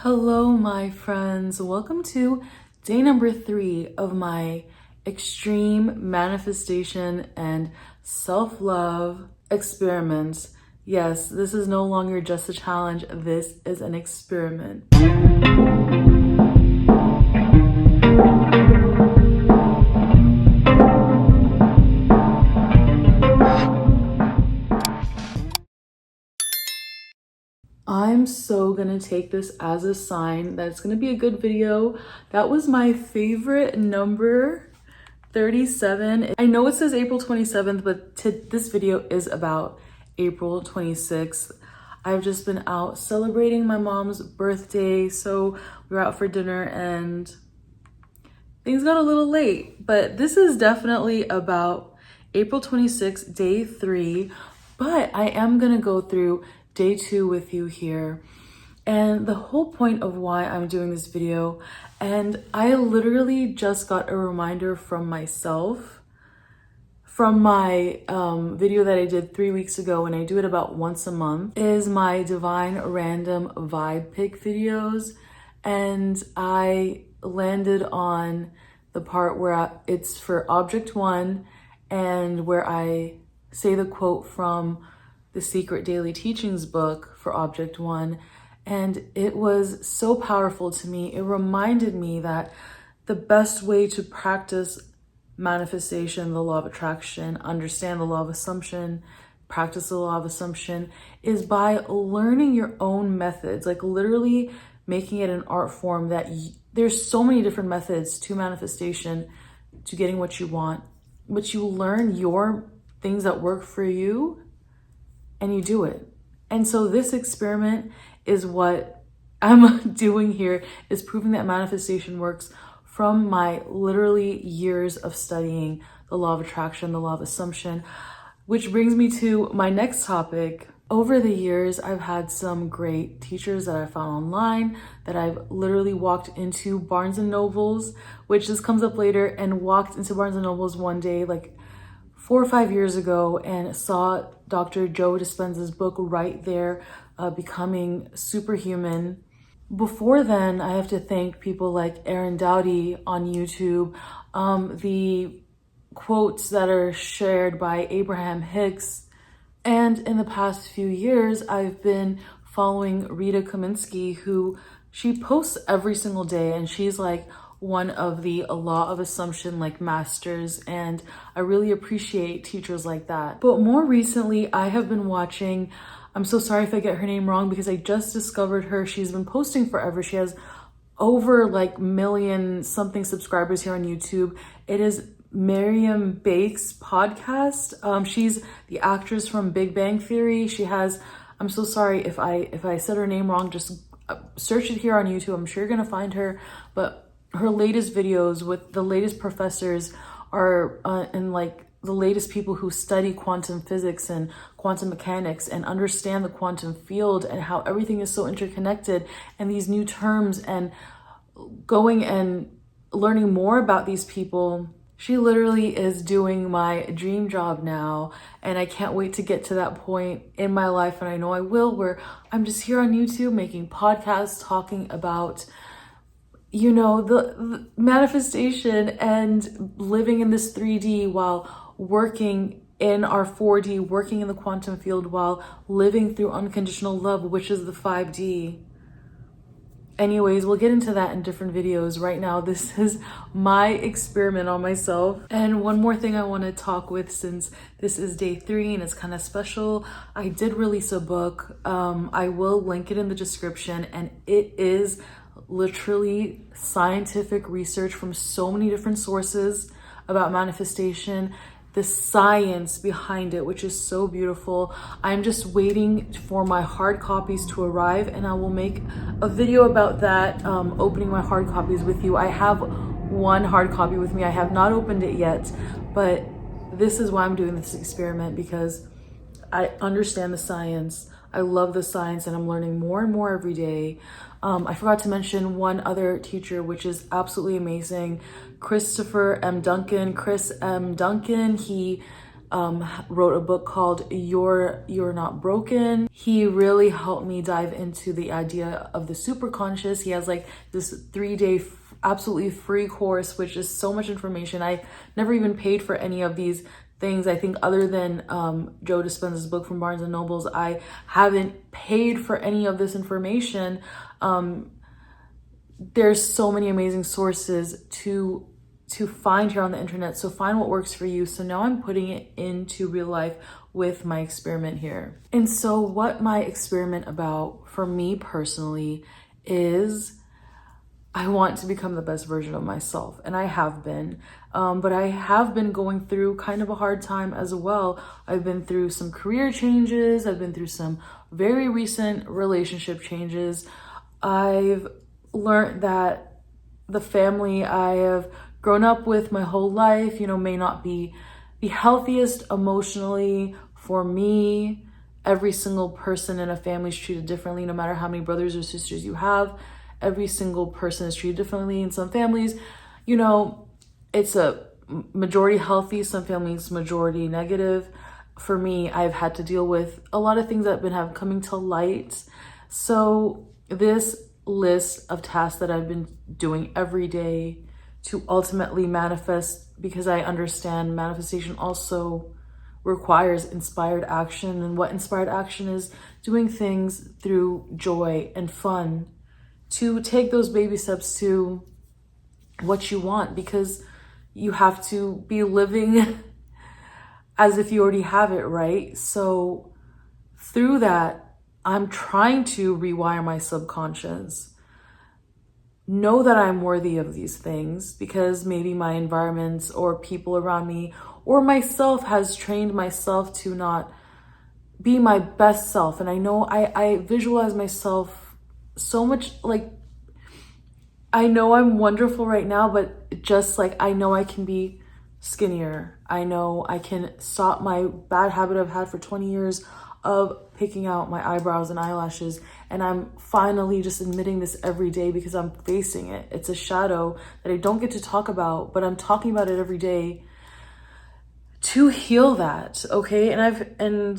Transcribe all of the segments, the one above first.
Hello, my friends. Welcome to day number 3 of my extreme manifestation and self-love experiments. Yes, this is no longer just a challenge. This is an experiment. I'm so gonna take this as a sign that it's gonna be a good video. That was my favorite number, 37. I know it says April 27th, but this video is about April 26th. I've just been out celebrating my mom's birthday, so we were out for dinner and things got a little late, but this is definitely about April 26th, day 3, but I am gonna go through day 2 with you here. And the whole point of why I'm doing this video, and I literally just got a reminder from myself from my video that I did 3 weeks ago, and I do it about once a month, is my divine random vibe pick videos. And I landed on the part where it's for object 1 and where I say the quote from the Secret Daily Teachings book for object 1. And it was so powerful to me. It reminded me that the best way to practice manifestation, the law of attraction, understand the law of assumption, practice the law of assumption, is by learning your own methods, like literally making it an art form. That there's so many different methods to manifestation, to getting what you want, but you learn your things that work for you and you do it. And so this experiment is what I'm doing here, is proving that manifestation works from my literally years of studying the law of attraction, the law of assumption, which brings me to my next topic. Over the years, I've had some great teachers that I found online, that I've literally walked into Barnes and Nobles, which this comes up later, and walked into Barnes and Nobles one day, like 4 or 5 years ago, and saw Dr. Joe Dispenza's book right there, Becoming Superhuman. Before then, I have to thank people like Aaron Dowdy on YouTube, the quotes that are shared by Abraham Hicks. And in the past few years, I've been following Rita Kaminsky, who she posts every single day, and she's like one of the law of assumption like masters, and I really appreciate teachers like that. But more recently, I have been watching, I'm so sorry if I get her name wrong because I just discovered her. She's been posting forever. She has over like million something subscribers here on YouTube. It is Miriam Bake's podcast. She's the actress from Big Bang Theory. She has, I'm so sorry if I said her name wrong, just search it here on YouTube. I'm sure you're gonna find her, but her latest videos with the latest professors are and like the latest people who study quantum physics and quantum mechanics and understand the quantum field and how everything is so interconnected, and these new terms, and going and learning more about these people. She literally is doing my dream job now, and I can't wait to get to that point in my life, and I know I will, where I'm just here on YouTube making podcasts talking about, you know, the manifestation and living in this 3D while working in our 4D, working in the quantum field while living through unconditional love, which is the 5D. Anyways, we'll get into that in different videos. Right now, this is my experiment on myself. And one more thing I want to talk with, since this is day 3 and it's kind of special, I did release a book. I will link it in the description, and it is literally scientific research from so many different sources about manifestation, the science behind it, which is so beautiful. I'm just waiting for my hard copies to arrive, and I will make a video about that, opening my hard copies with you. I have one hard copy with me. I have not opened it yet, but this is why I'm doing this experiment, because I understand the science. I love the science, and I'm learning more and more every day. I forgot to mention one other teacher, which is absolutely amazing. Chris M. Duncan. He wrote a book called You're Not Broken. He really helped me dive into the idea of the superconscious. He has like this 3-day absolutely free course, which is so much information. I never even paid for any of these things. I think other than Joe Dispenza's book from Barnes and Nobles, I haven't paid for any of this information. There's so many amazing sources to find here on the internet. So find what works for you. So now I'm putting it into real life with my experiment here. And so what my experiment about for me personally is I want to become the best version of myself. And I have been, but I have been going through kind of a hard time as well. I've been through some career changes. I've been through some very recent relationship changes. I've learned that the family I have grown up with my whole life, may not be the healthiest emotionally for me. Every single person in a family is treated differently, no matter how many brothers or sisters you have. Every single person is treated differently. In some families, it's a majority healthy, some families majority negative. For me, I've had to deal with a lot of things that have been coming to light. So this list of tasks that I've been doing every day to ultimately manifest, because I understand manifestation also requires inspired action. And what inspired action is doing things through joy and fun to take those baby steps to what you want, because you have to be living as if you already have it, right? So through that, I'm trying to rewire my subconscious. Know that I'm worthy of these things, because maybe my environments or people around me or myself has trained myself to not be my best self. And I know I visualize myself so much, like, I know I'm wonderful right now, but just like, I know I can be skinnier. I know I can stop my bad habit I've had for 20 years of picking out my eyebrows and eyelashes. And I'm finally just admitting this every day because I'm facing it. It's a shadow that I don't get to talk about, but I'm talking about it every day to heal that, okay? And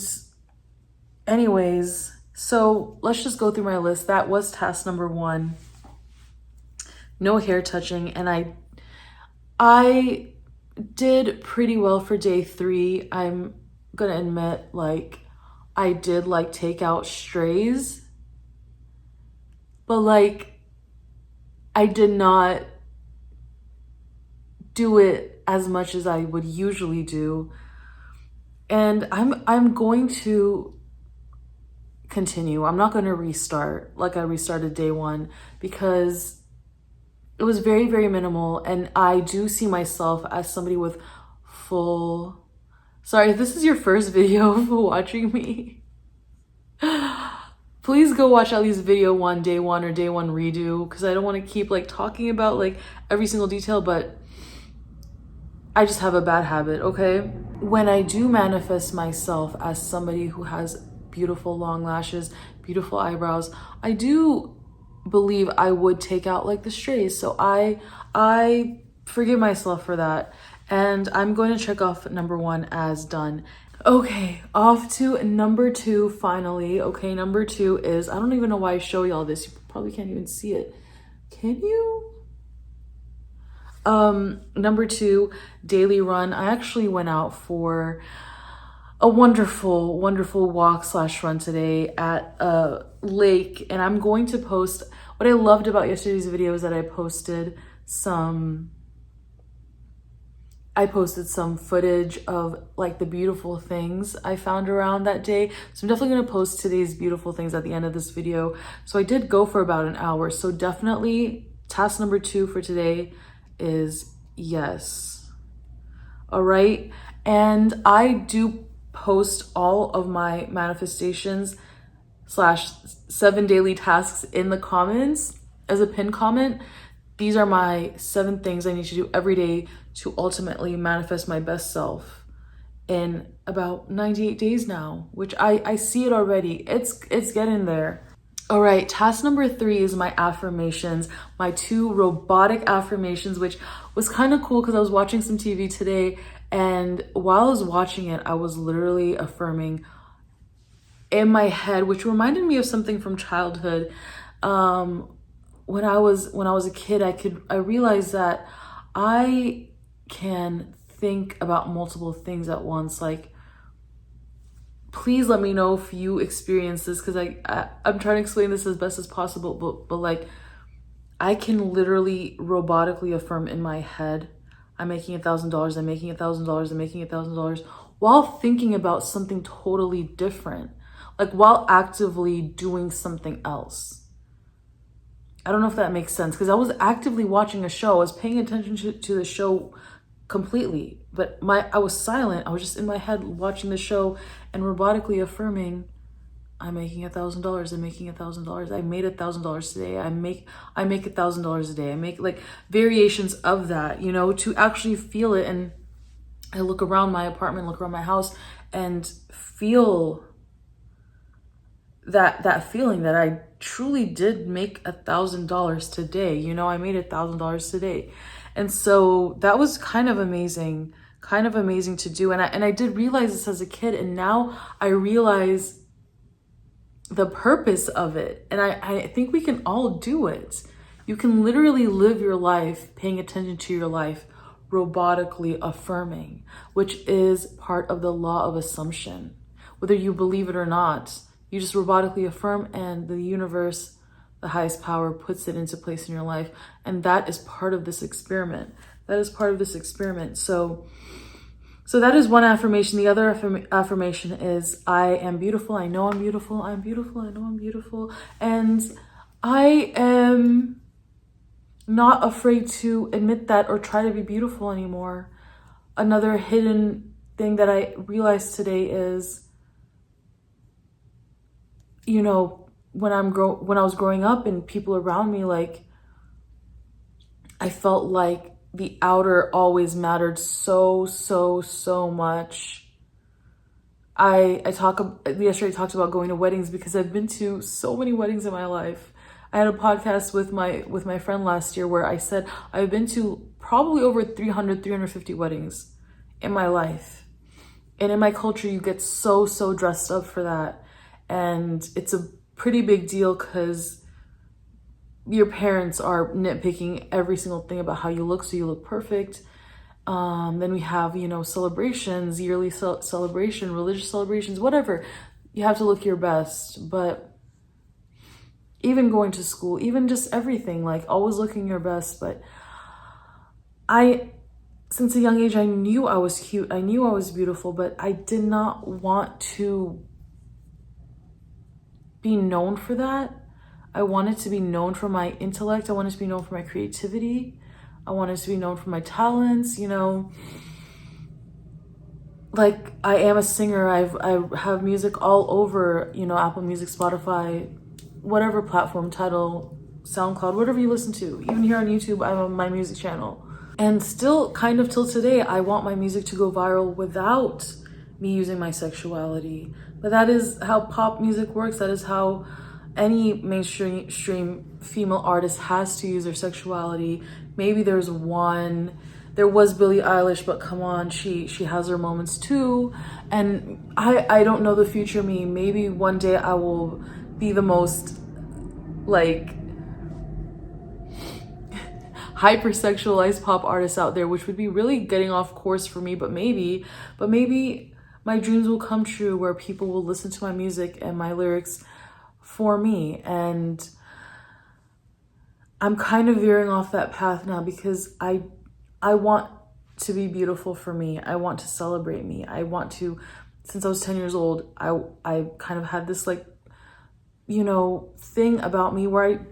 anyways, so let's just go through my list. That was task number 1. No hair touching. And I did pretty well for day 3. I'm gonna admit, like, I did like take out strays, but like I did not do it as much as I would usually do. And I'm going to continue. I'm not going to restart like I restarted day 1, because it was very, very minimal. And I do see myself as somebody with full... Sorry, if this is your first video of watching me, please go watch at least video 1, day 1, or day 1 redo, because I don't want to keep like talking about like every single detail, but I just have a bad habit, okay? When I do manifest myself as somebody who has beautiful long lashes, beautiful eyebrows, I do believe I would take out like the strays. So I forgive myself for that. And I'm going to check off number 1 as done. Okay, off to number 2 finally. Okay, number 2 is, I don't even know why I show y'all this. You probably can't even see it. Can you? Number 2, daily run. I actually went out for a wonderful, wonderful walk / run today at a lake. And I'm going to post, what I loved about yesterday's video is that I posted some footage of like the beautiful things I found around that day. So I'm definitely going to post today's beautiful things at the end of this video. So I did go for about an hour. So definitely task number 2 for today is yes. All right. And I do post all of my manifestations / 7 daily tasks in the comments as a pinned comment. These are my 7 things I need to do every day to ultimately manifest my best self in about 98 days now, which I see it already. It's getting there. All right, task number 3 is my affirmations, my 2 robotic affirmations, which was kind of cool because I was watching some TV today And while I was watching it, I was literally affirming in my head, which reminded me of something from childhood. When I was a kid, I realized that I can think about multiple things at once. Like, please let me know if you experience this, because I'm trying to explain this as best as possible, but like, I can literally robotically affirm in my head, I'm making $1,000, I'm making $1,000, I'm making $1,000, while thinking about something totally different, like while actively doing something else. I don't know if that makes sense, because I was actively watching a show. I was paying attention to the show completely, but I was silent. I was just in my head watching the show and robotically affirming, I'm making $1,000. I'm making $1,000. I made $1,000 today. I make $1,000 a day. I make like variations of that, you know, to actually feel it. And I look around my apartment, look around my house, and feel that feeling that I truly did make $1,000 today. You know, I made $1,000 today. And so that was kind of amazing to do. And I did realize this as a kid, and now I realize the purpose of it. And I think we can all do it. You can literally live your life paying attention to your life, robotically affirming, which is part of the law of assumption. Whether you believe it or not, you just robotically affirm, and the universe, the highest power, puts it into place in your life. And that is part of this experiment. So that is one affirmation. The other affirmation is, I am beautiful. I know I'm beautiful. I'm beautiful. I know I'm beautiful. And I am not afraid to admit that or try to be beautiful anymore. Another hidden thing that I realized today is, you know, when I was growing up and people around me, like, I felt like the outer always mattered so much. Yesterday I talked about going to weddings, because I've been to so many weddings in my life. I had a podcast with my friend last year where I said I've been to probably over 350 weddings in my life. And in my culture, you get so dressed up for that. And it's a pretty big deal, because your parents are nitpicking every single thing about how you look, so you look perfect. Then we have, you know, celebrations, yearly celebration, religious celebrations, whatever. You have to look your best. But even going to school, even just everything, like always looking your best. But since a young age, I knew I was cute. I knew I was beautiful, but I did not want to be known for that. I wanted to be known for my intellect. I wanted to be known for my creativity. I wanted to be known for my talents, you know. Like, I am a singer. I have music all over, you know, Apple Music, Spotify, whatever platform, Tidal, SoundCloud, whatever you listen to. Even here on YouTube, I have my music channel. And still, kind of till today, I want my music to go viral without me using my sexuality. But that is how pop music works. That is how any mainstream female artist has to use their sexuality. Maybe there was Billie Eilish, but come on, she has her moments too. And I don't know the future me. Maybe one day I will be the most like hypersexualized pop artist out there, which would be really getting off course for me. But maybe my dreams will come true, where people will listen to my music and my lyrics for me. And I'm kind of veering off that path now, because I want to be beautiful for me. I want to celebrate me. I want to, since I was 10 years old, I kind of had this, like, you know, thing about me where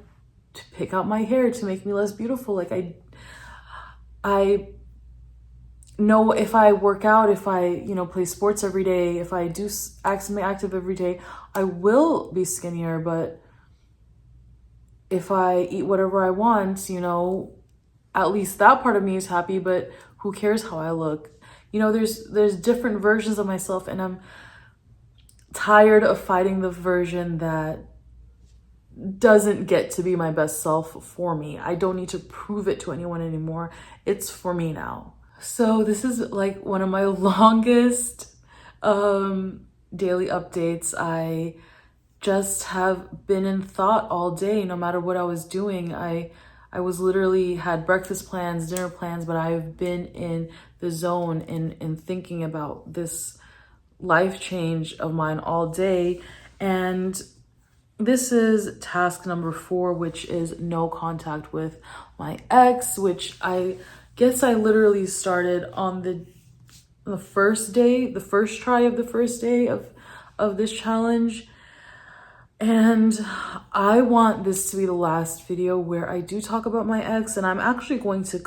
to pick out my hair to make me less beautiful. Like, I know if I work out, if I, you know, play sports every day, if I do something active every day, I will be skinnier. But if I eat whatever I want, you know, at least that part of me is happy. But who cares how I look? You know, there's different versions of myself, and I'm tired of fighting the version that doesn't get to be my best self for me. I don't need to prove it to anyone anymore. It's for me now. So this is like one of my longest daily updates. I just have been in thought all day, no matter what I was doing. I was literally had breakfast plans, dinner plans, but I've been in the zone in thinking about this life change of mine all day. And this is task number 4, which is no contact with my ex, which I guess I literally started on the first day, the first try of the first day of this challenge. And I want this to be the last video where I do talk about my ex, and I'm actually going to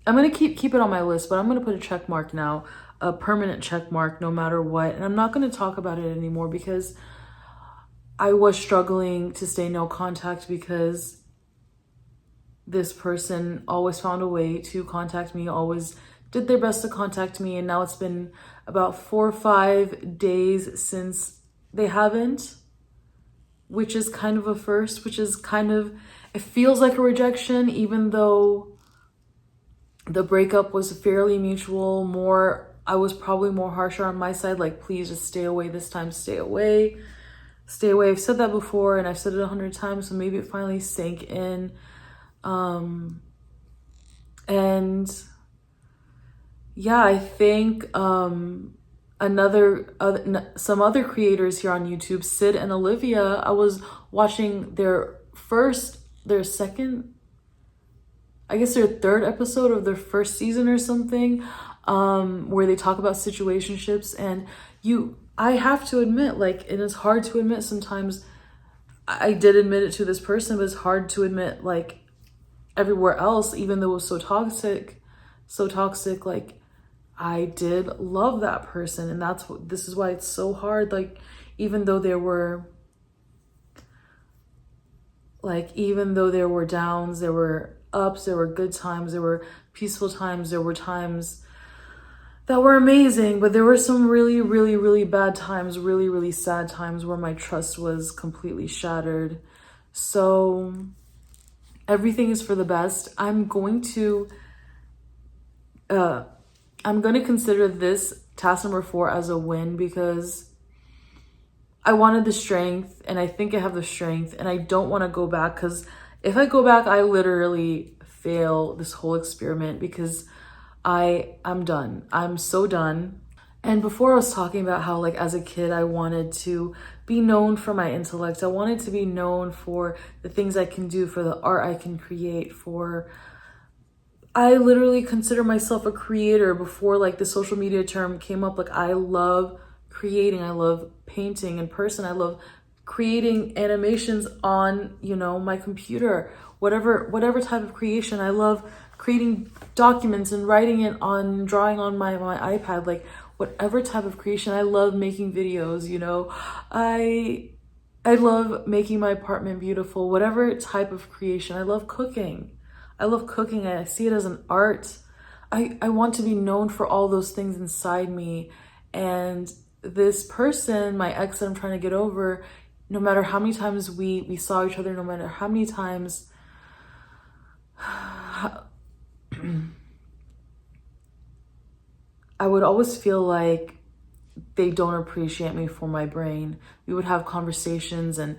I'm going to keep it on my list, but I'm going to put a check mark now, a permanent check mark no matter what. And I'm not going to talk about it anymore because I was struggling to stay no contact because this person always found a way to contact me, always did their best to contact me. And now it's been about 4 or 5 days since they haven't, which is kind of a first, which is kind of, it feels like a rejection, even though the breakup was fairly mutual. I was probably more harsher on my side, like, please just stay away this time, stay away. Stay away. I've said that before and I've said it 100 times, so maybe it finally sank in. And yeah, I think some other creators here on YouTube, Sid and Olivia, I was watching their second, I guess their 3rd episode of their 1st season or something, where they talk about situationships. And I have to admit, like, and it's hard to admit sometimes, I did admit it to this person, but it's hard to admit, like, everywhere else, even though it was so toxic, like, I did love that person. And this is why it's so hard. Like, even though there were downs, there were ups, there were good times, there were peaceful times, there were times that were amazing, but there were some really, really, really bad times, really, really sad times where my trust was completely shattered. So everything is for the best. I'm going to consider this task number 4 as a win because I wanted the strength, and I think I have the strength, and I don't want to go back, because if I go back, I literally fail this whole experiment because I'm done. I'm so done. And before I was talking about how, like, as a kid, I wanted to be known for my intellect. I wanted to be known for the things I can do, for the art I can create, I literally consider myself a creator before, like, the social media term came up. Like, I love creating. I love painting in person. I love creating animations on, my computer, whatever type of creation. I love creating documents and drawing on my iPad, like, whatever type of creation. I love making videos, I love making my apartment beautiful, whatever type of creation. I love cooking. I see it as an art. I want to be known for all those things inside me. And this person, my ex that I'm trying to get over, no matter how many times we saw each other, no matter how many times I would always feel like they don't appreciate me for my brain. We would have conversations and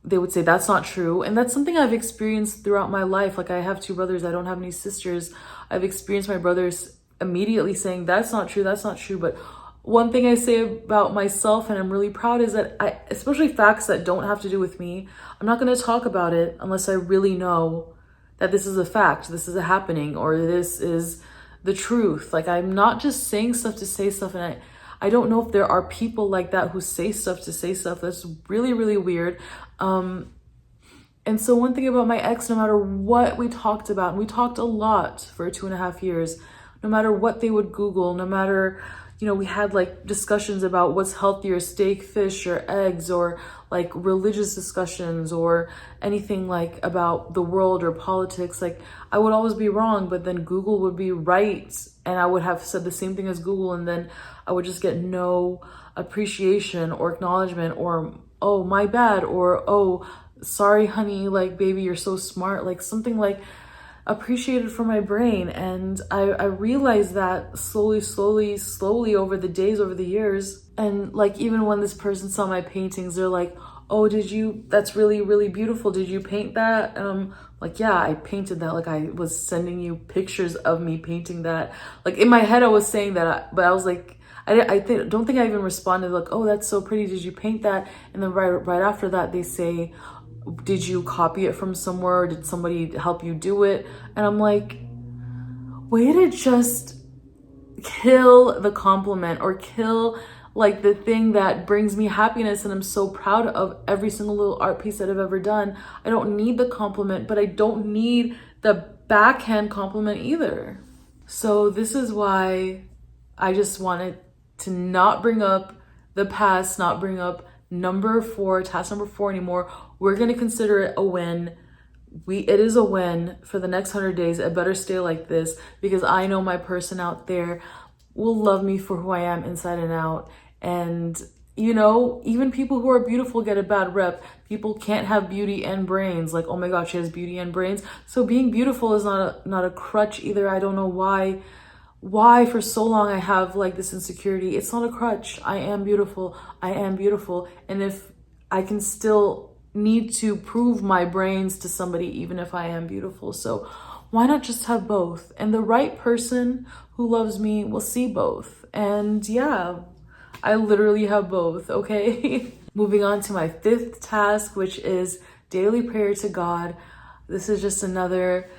they would say, that's not true. And that's something I've experienced throughout my life. Like, I have 2 brothers. I don't have any sisters. I've experienced my brothers immediately saying, that's not true. That's not true. But one thing I say about myself, and I'm really proud, is that especially facts that don't have to do with me, I'm not going to talk about it unless I really know that this is a fact, this is a happening, or this is the truth. Like, I'm not just saying stuff to say stuff. And I don't know if there are people like that who say stuff to say stuff. That's really, really weird. And so one thing about my ex, no matter what we talked about, and we talked a lot for 2.5 years, no matter what they would Google, no matter, we had, like, discussions about what's healthier, steak, fish, or eggs, or, like, religious discussions, or anything, like, about the world or politics. Like, I would always be wrong, but then Google would be right, and I would have said the same thing as Google, and then I would just get no appreciation or acknowledgement, or, oh, my bad, or, oh, sorry, honey, like, baby, you're so smart, like, something like appreciated for my brain. And I realized that slowly over the days, over the years. And like, even when this person saw my paintings, they're like, oh, that's really beautiful. Did you paint that? And I'm like, yeah, I painted that. Like, I was sending you pictures of me painting that. Like, in my head, I was saying that, but I was like, don't think I even responded like, oh, that's so pretty. Did you paint that? And then right after that, they say, did you copy it from somewhere? Or did somebody help you do it? And I'm like, way to just kill the compliment, or kill like the thing that brings me happiness. And I'm so proud of every single little art piece that I've ever done. I don't need the compliment, but I don't need the backhand compliment either. So this is why I just wanted to not bring up the past, not bring up task number 4 anymore. We're going to consider it a win. It is a win for the next 100 days. It better stay like this, because I know my person out there will love me for who I am inside and out. And you know, even people who are beautiful get a bad rep. People can't have beauty and brains. Like, oh my God, she has beauty and brains. So being beautiful is not a crutch either. I don't know why for so long I have like this insecurity. It's not a crutch. I am beautiful. And if I can still need to prove my brains to somebody, even if I am beautiful. So why not just have both? And the right person who loves me will see both. And yeah, I literally have both, okay? Moving on to my 5th task, which is daily prayer to God. This is just another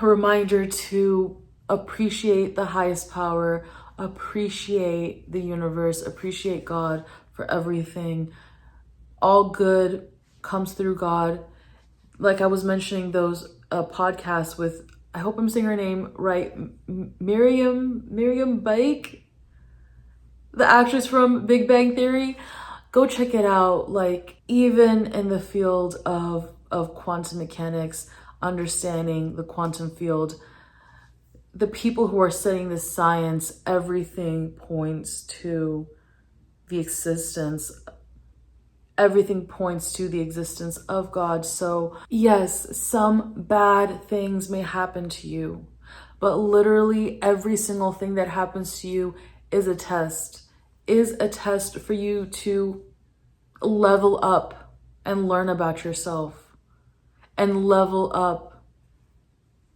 reminder to appreciate the highest power, appreciate the universe, appreciate God for everything. All good comes through God. Like I was mentioning those podcasts with, I hope I'm saying her name right, Miriam Bike, the actress from Big Bang Theory. Go check it out. Like, even in the field of quantum mechanics, understanding the quantum field, the people who are studying this science, everything points to the existence. Everything points to the existence of God. So yes, some bad things may happen to you, but literally every single thing that happens to you is a test for you to level up and learn about yourself, and level up,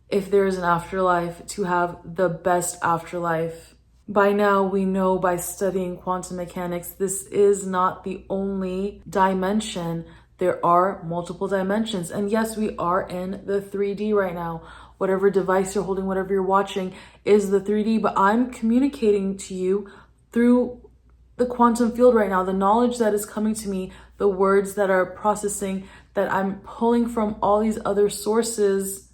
if there is an afterlife, to have the best afterlife. By now, we know by studying quantum mechanics, this is not the only dimension. There are multiple dimensions. And yes, we are in the 3D right now. Whatever device you're holding, whatever you're watching is the 3D, but I'm communicating to you through the quantum field right now. The knowledge that is coming to me, the words that are processing, that I'm pulling from all these other sources,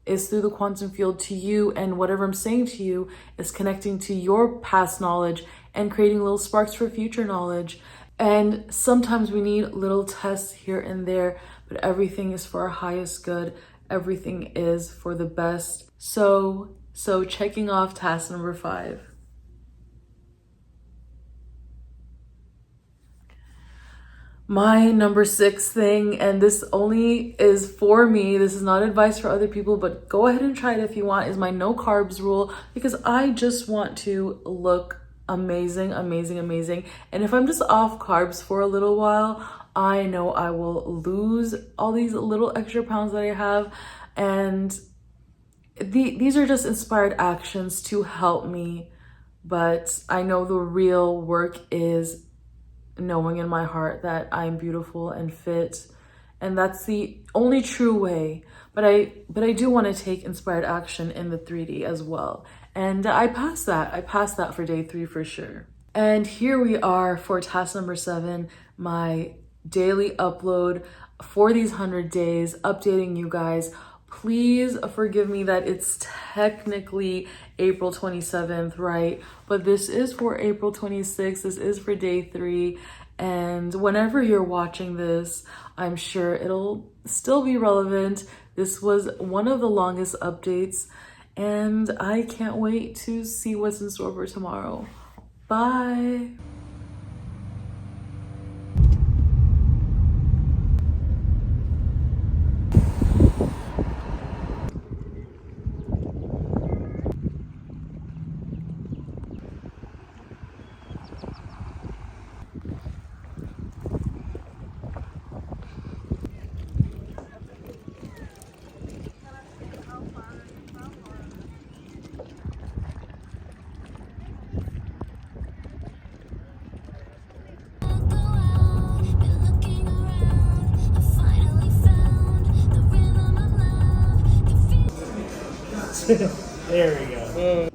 is through the quantum field to you. And whatever I'm saying to you is connecting to your past knowledge and creating little sparks for future knowledge. And sometimes we need little tests here and there, but everything is for our highest good. Everything is for the best. So checking off task number 5. My number 6 thing, and this only is for me, this is not advice for other people, but go ahead and try it if you want, is my no carbs rule, because I just want to look amazing. And if I'm just off carbs for a little while, I know I will lose all these little extra pounds that I have. And these are just inspired actions to help me, but I know the real work is knowing in my heart that I'm beautiful and fit, and that's the only true way. But I do want to take inspired action in the 3D as well, and I passed that for day 3 for sure. And here we are for task number 7, my daily upload for these 100 days, updating you guys. Please forgive me that it's technically April 27th, right? But this is for April 26th. This is for day 3. And whenever you're watching this, I'm sure it'll still be relevant. This was one of the longest updates, and I can't wait to see what's in store for tomorrow. Bye. There we go.